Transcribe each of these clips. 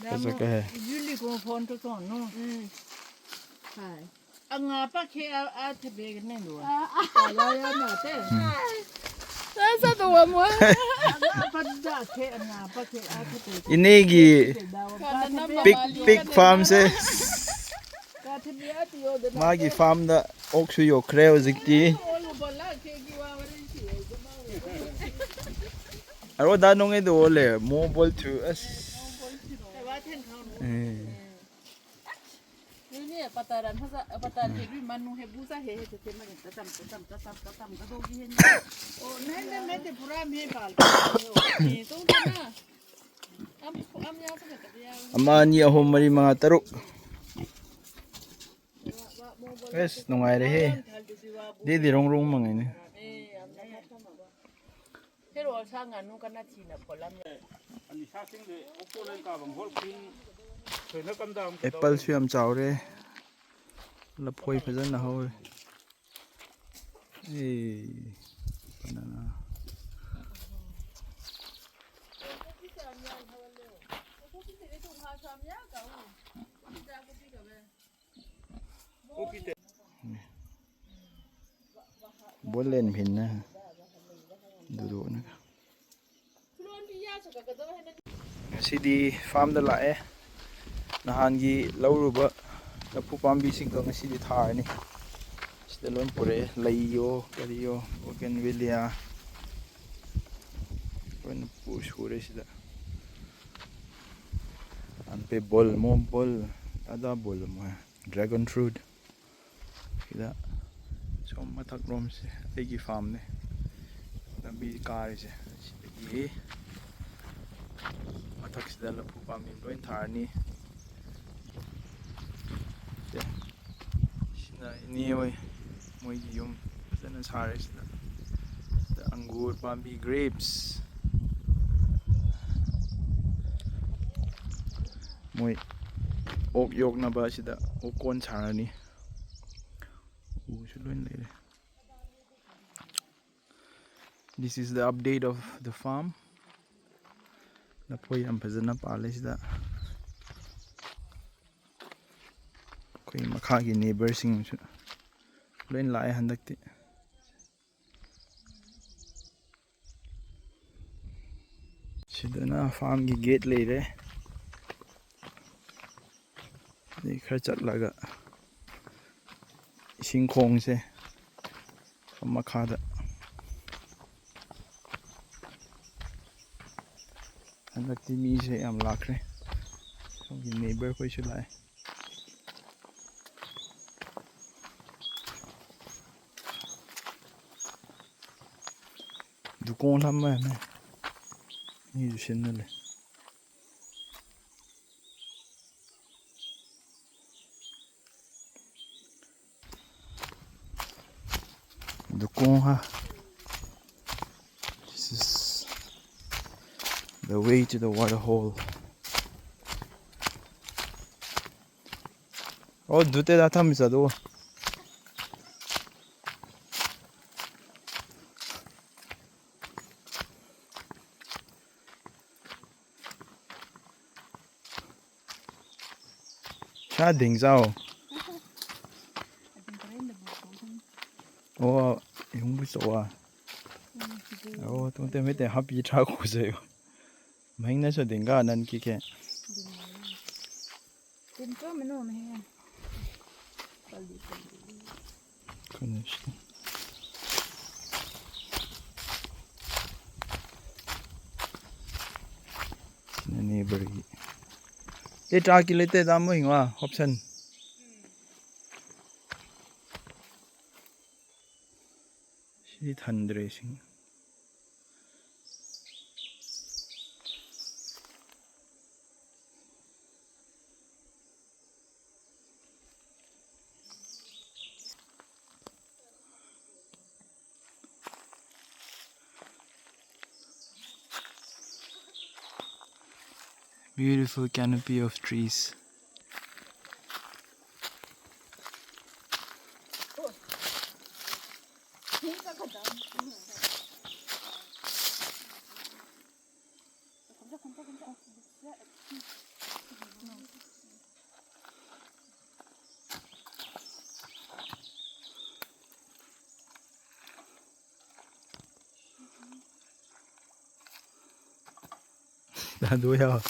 Kasa ka hai. Yuli ko phone to kon no. Hai. Anga pa ke a the beg ne do. La ya na te. Sa do mo. Anga pa da ke anga pa ke a the beg. Inegi big farm se. Magi farm da oksu yo creo zikti. Aro da nong edo ole mo bol to us. Ni pataran hasa patan hebi manu hebu sa he te ma tam ka do gi he ni o ne me te pura me bal ni to na am ya pa ka ya Ama ni ahom mari mga taruk. Yes, nungai re he. Di rong rong mga ini. Pero sa nga nu kana china polam ani sa sing le opponent ka bang hol pin thena kam dam Apple su am chaw re. La phoi phajan na ho. Banana. Bolen phin na. Dudu na. Ngasi farm da la nahan gi lauruba lapu pambi sing ko ngasi di thar ni sida lon pure laiyo kariyo bougainvillea kon pu shure sida an pe bol ada bol mo dragon fruit sida so mathak rom se egi farm ne lambi kar se sida mathak sida lapu pambi loin thar ni ini oi moi gi yum sana sare sida the angur pambi grapes moi ok yok na ba sida okon charani should win later. This is the update of the farm. Na poi am phazana pale sida koi makha gi neighbor sing chu loin lai handakti sidana farm gi gate le re ni khar chat laga sing khong se makha da handakti mi se am lakre so gi neighbor koi chu lai Dukong lama na. Ni jusin na le. Dukong ha. This is the way to the water hole. Oh, dute da tham sa do. Cha ding zao. Oh, yung bu so ah. Oh, tung te me te happy tra ko se yo. Maing na so ding ga nan ki ke. tin ko me no me Kanish. Na neighbor gi. Ye tra ki le te da mo hingwa option. Shi than dressing. Beautiful canopy of trees. 나도요.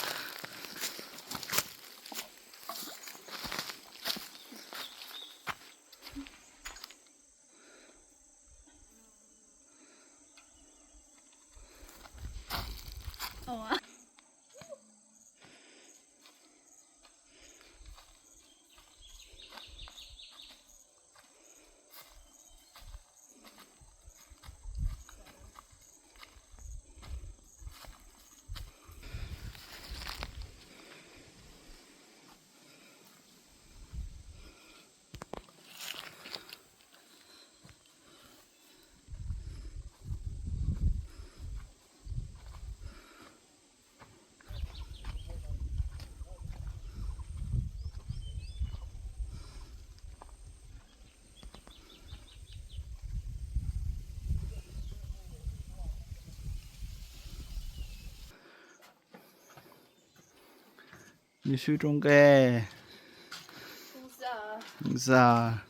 뉴스 좀 게. 인사.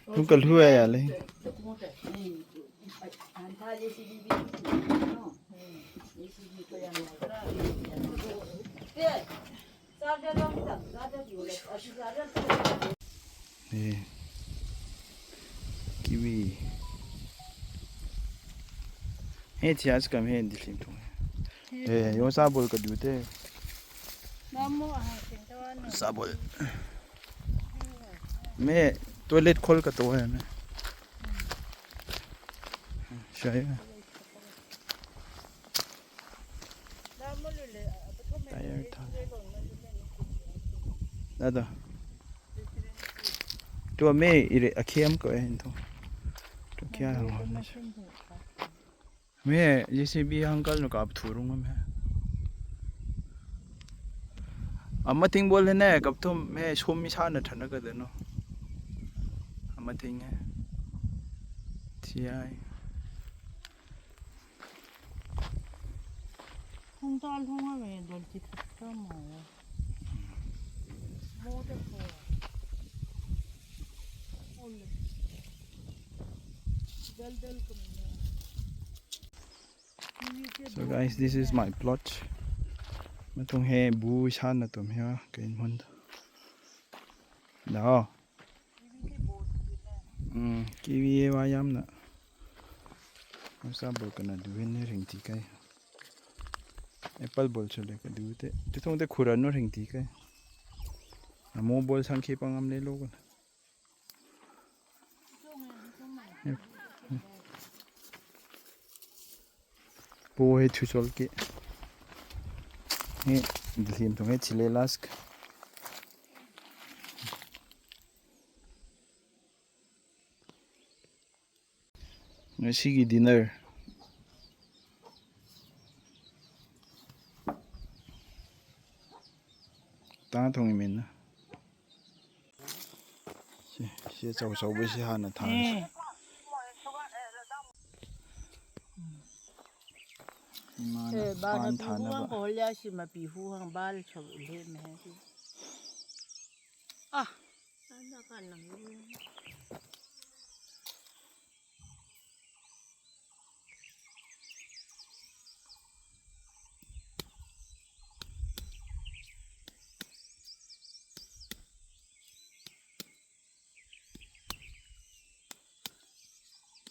좀 걸 후회야 래. 네. kiwi. Hey, tias kam hey dilim tung. Eh, yo sabol ka dute. Sabol. मैं toilet खोल का तो है मैं शायद tyre था दादा तो मैं इरे अखेम को है तो क्या है मैं जैसे भी अंकल नो का थूरूंगा मैं अम्मा थिंग बोल है ना कब तो मैं सोमी साना ठना कर देनो अम्मा थिंग है TI 홍달 홍합에 널지 다 먹어. 모두 거. 올래. 덜덜 So guys, this is my plot. मैं तुम्हें बूझा न तुम्हें कहीं मंद ना kiwi ये वायाम ना ऐसा बोल करना दुबे रिंगती का एप्पल बोल चले का दुबे तो तुम ते खुरानो रिंगती का नमो बोल संख्या पंगम ले लोग पोहे छुचल के ये दिल्ली में चिले लास्क ngasi기 dinner ta thong이면 시 저저버시 하나 다 बाना बिहुआं को लिया सी मैं बिहुआं बाल छब ले में है सी आना का नंगे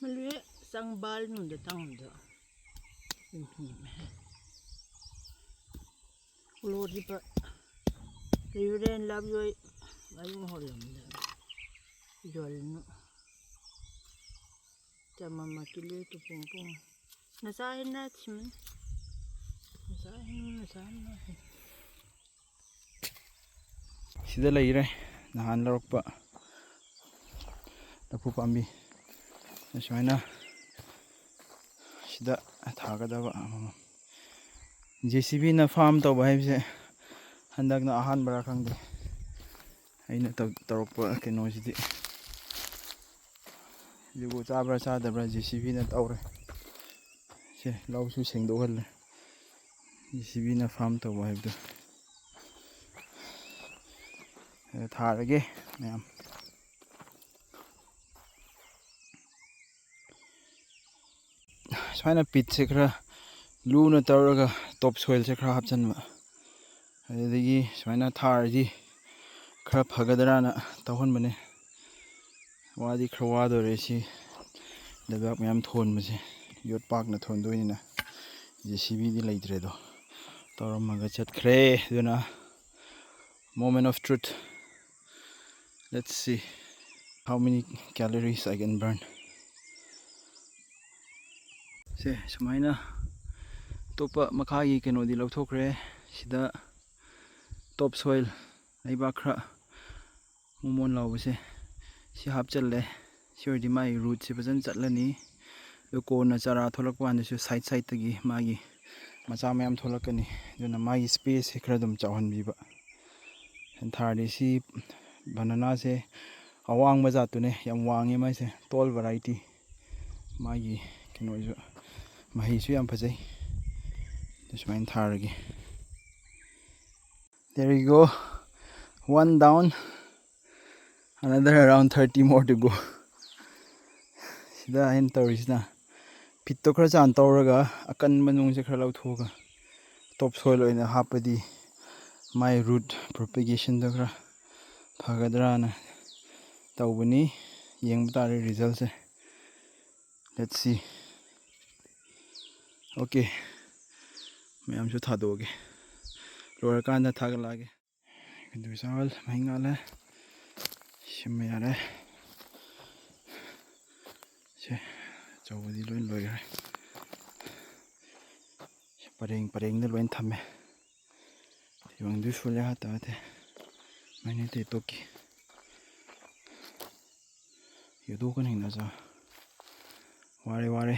मलुए संग बाल नुंदे तांदे लोरी पर रिवरेन लव यो आयु होलमदे जोलनु तमामा किले तो पोंपों नसाहिना छिम नसाहिना sida leire nahan larokpa lapu pambi asmaina sida thagada JCB na farm to ba haibse handak na ahan bara khangde aina tarokpa keno sidi yugo chabra chadabra JCB na tawre se lawsu sengdo hal JCB na farm to ba haibdo ꯊꯥꯔꯒꯦ ꯃꯌꯥꯝ ꯁꯨꯃꯥꯏꯅ ꯄꯤꯠꯁꯦ ꯈꯔ ꯂꯨꯅ ꯇꯧꯔꯒ ꯇꯣꯞ ꯁꯣꯏꯜꯁꯦ ꯈꯔ ꯍꯥꯞꯆꯤꯟꯕ ꯑꯗꯨꯗꯒꯤ ꯁꯨꯃꯥꯏꯅ ꯊꯥꯔꯗꯤ खरा फगदराना तौहनबने वादी खरा वादोरे सी लेबाक मैम थोनबसे योट पाकना थोनदोइना जेसीबी दी लेइद्रेदो तौरमगा चटख्रे दुना moment of truth. Let's see how many calories I can burn. Se sumaina topa makhagi kenodi lauthokre sida top soil leiba khra momon laubase si hapchalle siordi mai root se bajan chatlani do kona chara tholak wan su side side tagi magi macha mayam tholakani duna magi space khra dum chawhan biba third si banana se awang baja tune yam wangi mai se tall variety magi kino ju mahi su yam phajai this main tharagi. There you go, one down, another around 30 more to go. Sida hen taurisna pitto khara chan tauraga akan manung se khara lauthoga top soil oina hapadi my root propagation da khara phagadrana taubani yengba tare result se. Let's see. Okay, mayam su thadoge lower kanda thagalage kintu sal mahingale shimyare se chawdi loin loire pareng pareng de loin thame yong du sule ha ta te mane te toki yodo kan hingna ja ware ware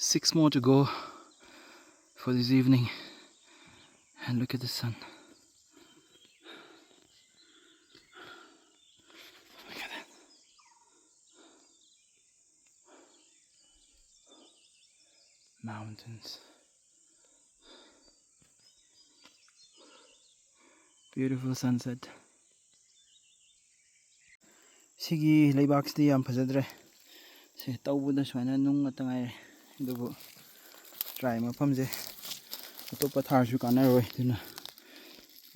6 more to go for this evening, and look at the sun. Look at that. Mountains. Beautiful sunset. Sigi leibaksti yam phajadre. Se tawbuda swana nung atangay dubu try mafamje atopa tharsu kanaroi duna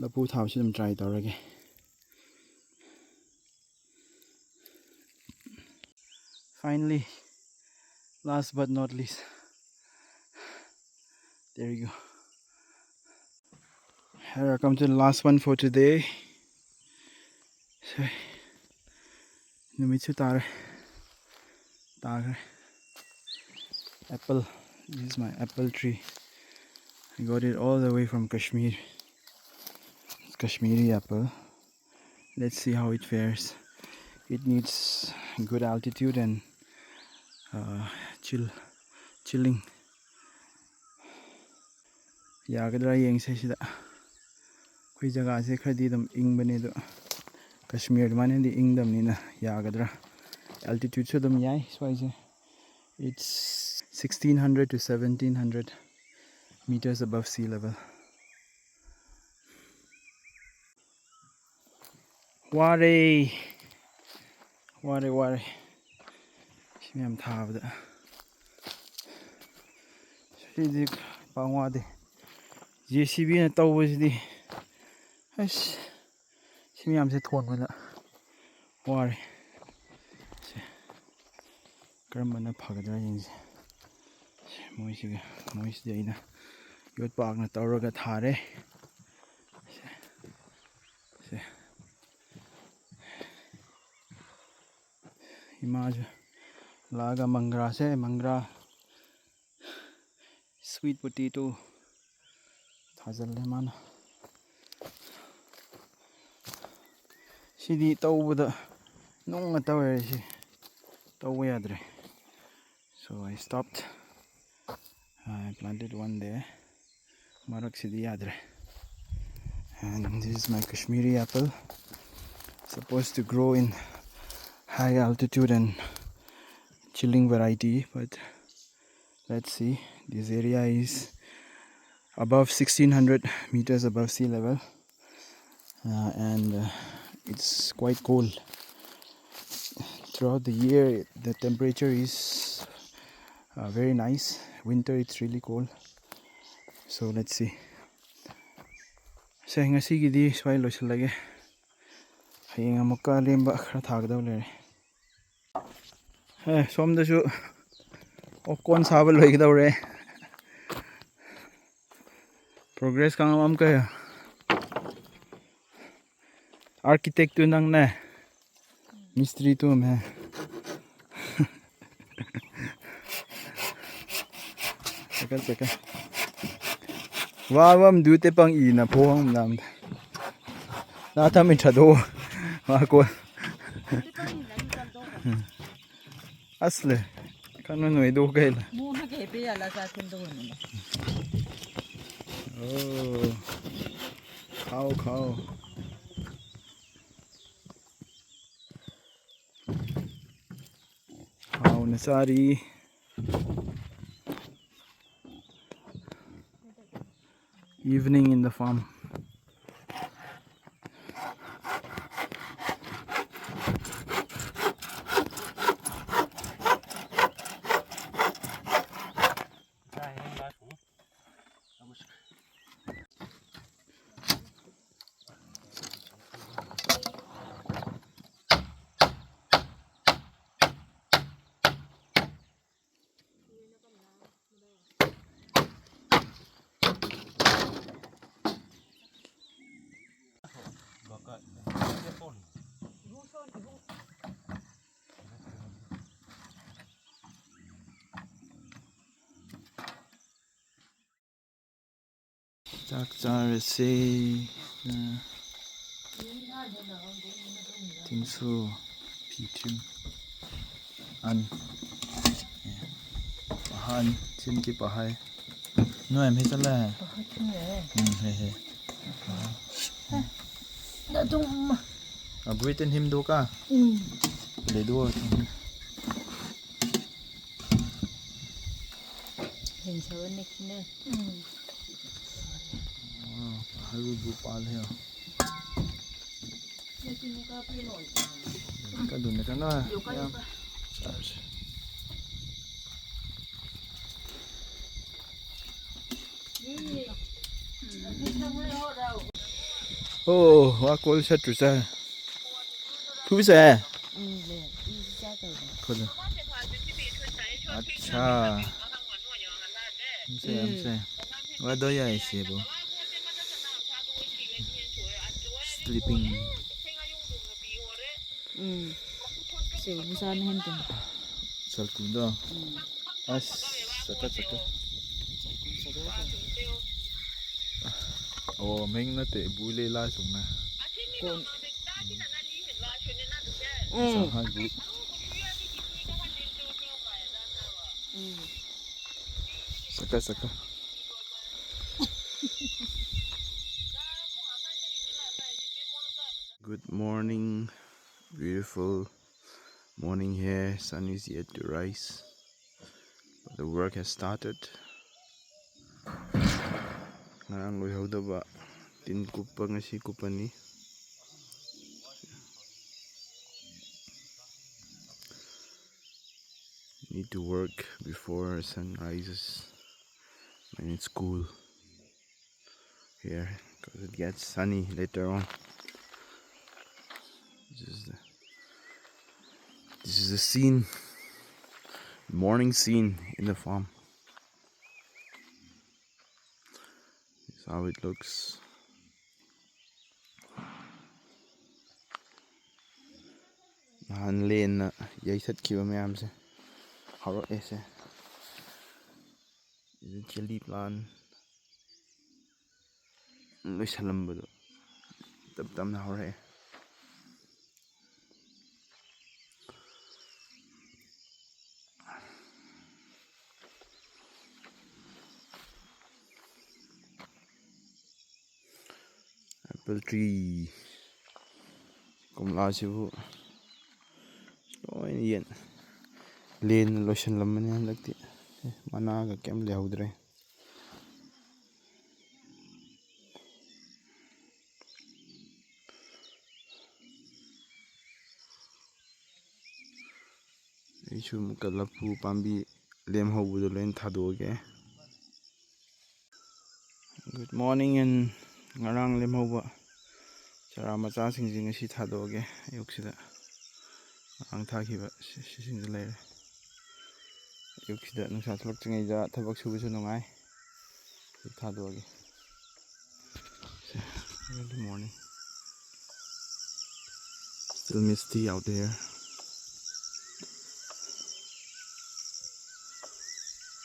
lapu thawsi dum try tawrage. Finally, last but not least, there you go. Here I come to the last one for today. So, numitsu tare tagre. Apple. This is my apple tree. I got it all the way from Kashmir. It's Kashmiri apple. Let's see how it fares. It needs good altitude and chilling. Yagadra yengse sida. Koi jaga se khadi dam ing bane do. Kashmir mane di ing dam nina yagadra. Altitude so dam yai swaise. It's 1600 to 1700 meters above sea level. Ware. Shimyam thavda. Shidi pangwade. JCB na tawbasidi. Ash. Shimyam se thon wala. Ware. Karambana phagadra yengse. Moisidi aina yot paak na tawraga thare. Image laga mangra se mangra sweet potato thajalle mana sidi tawbuda nunga tawre si tawba yadre. So I stopped. I planted one there. Marak sidi yadre. And this is my Kashmiri apple. Supposed to grow in high altitude and chilling variety, but let's see. This area is above 1600 meters above sea level, and it's quite cold. Throughout the year the temperature is very nice. Winter it's really cold. So let's see. So ngasi gidi swai losilage. Hayeng amukka lemba khara thagdaw lere. Somdasu okon sabal loigdaw re. Progress kang am kaya. Architect tu nang na. Mystery tu me. Pekal. Wawam dute pang ina pohang nam. Nata mi chado. Wako. Asle. Kanu no edo kaila. Muna ke pe ala sa kundo ni. Oh. Cow. Cow nasari. Evening in the farm. Taktarase Tinsu Pichu An Han chin ki pahai. No em hết là. He he. Đã chung mà. Buổi tên him do ka. Để đua. Hình sao anh này kia. Haru bu pal he. Ka dun ka na. Oh, wa kol sa tu sa. Thu sa. Kol. Acha. Em xem. Wa do ya ise bo. Sleeping. Siêu busan hen tu. Sal kudo. As saka. Oh, mình nó tệ bùi lê la xuống nè. Sao hai bụi. Saka. Good morning, beautiful morning here. Sun is yet to rise, but the work has started. Ngarang loy hodaba tin kupa ngasi kupani. Need to work before sun rises when it's cool here, because it gets sunny later on. This is the scene, morning scene in the farm. This is how it looks. Nahan len na yai sat kiwa mayam se haro ese. This is chili plant. Loy salam bado. Tam na haro. Apple tree. Kom la sibu. Loy yen. Len lotion lamman yan lagti. Mana ka kem le hodre. Isu mukalapu pambi lem hobudo len thadoge. Good morning and ngarang lem hoba. Chara macha singjing si thadoge yoksida. Ang thakiba sising lere. Yoksida nungsa thlok chingai ja thabak subu nungai. Thadoge. Early morning. Still misty out there.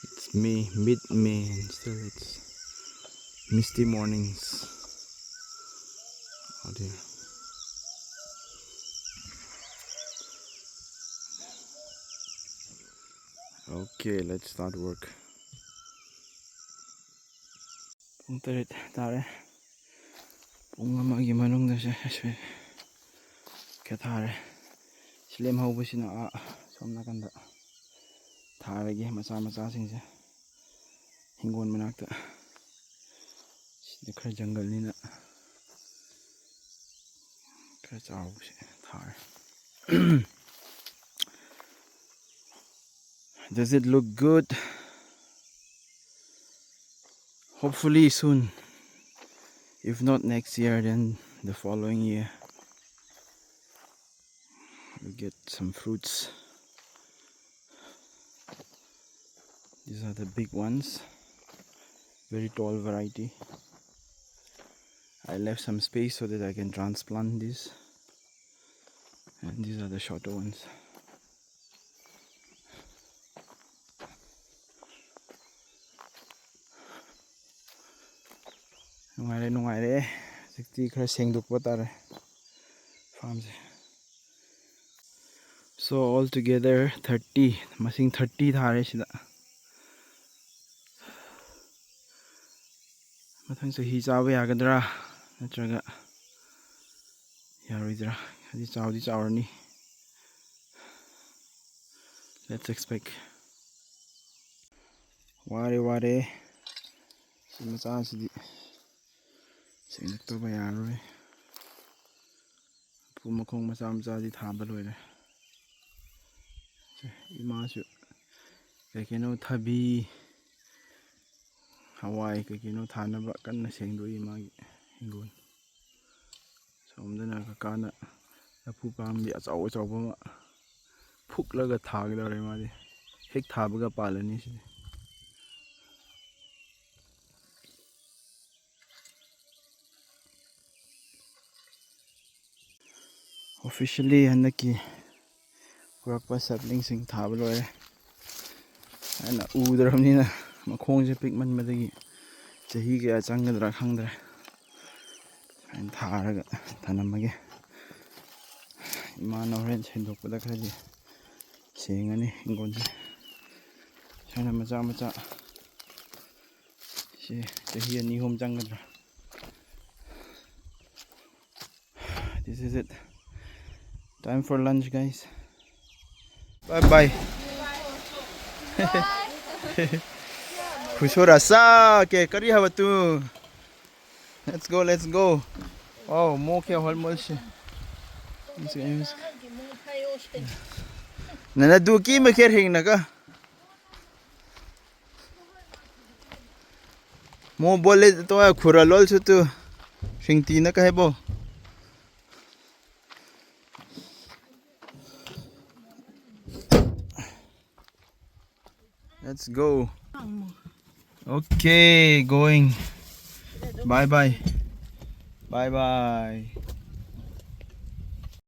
It's May, mid-May, and still it's misty mornings out here. Okay, let's start work. Pung tarit tare. Pung amagi manung da siya. Kaya tare. Silem haubo sina somna kanda. Tare gi macha sing siya. Hingon manakta. Sida khara jungle ni na. Khara chaw siya. Tare. Does it look good? Hopefully soon. If not next year, then the following year. We'll get some fruits. These are the big ones. Very tall variety. I left some space so that I can transplant these. And these are the shorter ones. Nungaire. Sikti khara sengdukpa tare. Farms. So altogether 30. Masing 30 thare sida. ꯃꯊꯪ ꯆꯍꯤ ꯆꯥꯕ ꯌꯥꯒꯗ꯭ꯔꯥ ꯅꯠꯇ꯭ꯔꯒ ꯌꯥꯔꯣꯏꯗ꯭ꯔꯥ ꯍꯥꯏꯗꯤ ꯆꯥꯎꯗꯤ ꯆꯥꯎꯔꯅꯤ. Let's expect. ꯋꯥꯔꯦ ꯁꯤ ꯃꯆꯥꯁꯤꯗꯤ ꯁꯦꯡꯗꯣꯛꯇꯕ ꯌꯥꯔꯣꯏ. ꯂꯐꯨ ꯃꯈꯣꯡ ꯃꯆꯥꯗꯤ ꯊꯥꯕ ꯂꯣꯏꯔꯦ. ꯏꯃꯥꯁꯨ ꯀꯩꯀꯩꯅꯣ ꯊꯕꯤ ꯍꯋꯥꯏ ꯀꯩꯀꯩꯅꯣ ꯊꯥꯅꯕ ꯀꯟꯅ ꯁꯦꯡꯗꯣꯛꯏ ꯃꯥꯒꯤ ꯍꯤꯡꯒꯣꯜ. ꯁꯣꯝꯗꯅ ꯀꯀꯥꯅ ꯂꯐꯨ ꯄꯥꯝꯕꯤ ꯑꯆꯧ ꯑꯆꯧꯕ ꯑꯃ ꯐꯨꯛꯂꯒ ꯊꯥꯒꯗꯧꯔꯦ. ꯃꯥꯗꯤ ꯍꯦꯛ ꯊꯥꯕꯒ ꯄꯥꯜꯂꯅꯤ ꯁꯤꯗꯤ. ꯑꯣꯐꯤꯁꯤꯌꯦꯜꯂꯤ ꯍꯟꯗꯛꯀꯤ ꯄꯨꯔꯛꯄ ꯁꯦꯞꯂꯤꯡꯁꯤꯡ ꯊꯥꯕ ꯂꯣꯏꯔꯦ. ꯑꯩꯅ ꯎꯗ꯭ꯔꯕꯅꯤꯅ ꯃꯈꯣꯡꯁꯦ ꯄꯤꯛꯃꯟꯕꯗꯒꯤ ꯆꯍꯤ ꯀꯌꯥ ꯆꯪꯒꯗ꯭ꯔꯥ ꯈꯪꯗ꯭ꯔꯦ. ꯑꯩꯅ ꯊꯥꯔꯒ ꯊꯅꯝꯃꯒꯦ. ꯏꯃꯥꯅ ꯍꯣꯔꯦꯟ ꯁꯦꯡꯗꯣꯛꯄꯗ ꯈꯔꯗꯤ ꯁꯦꯡꯉꯅꯤ ꯍꯤꯡꯒꯣꯜꯁꯦ. ꯁꯨꯃꯥꯏꯅ ꯃꯆꯥ ꯁꯤ ꯆꯍꯤ 2-3 ꯆꯪꯒꯗ꯭ꯔꯥ. This is it. Time for lunch, guys. Bye bye. Khusora sa ke kari haba tu. Let's go. Oh, mo ke hol mol shi. Nana du ki me kher hing na ka. Mo bole to khura lol su tu. Shingti na ka hebo. Let's go. Okay, going. Bye bye.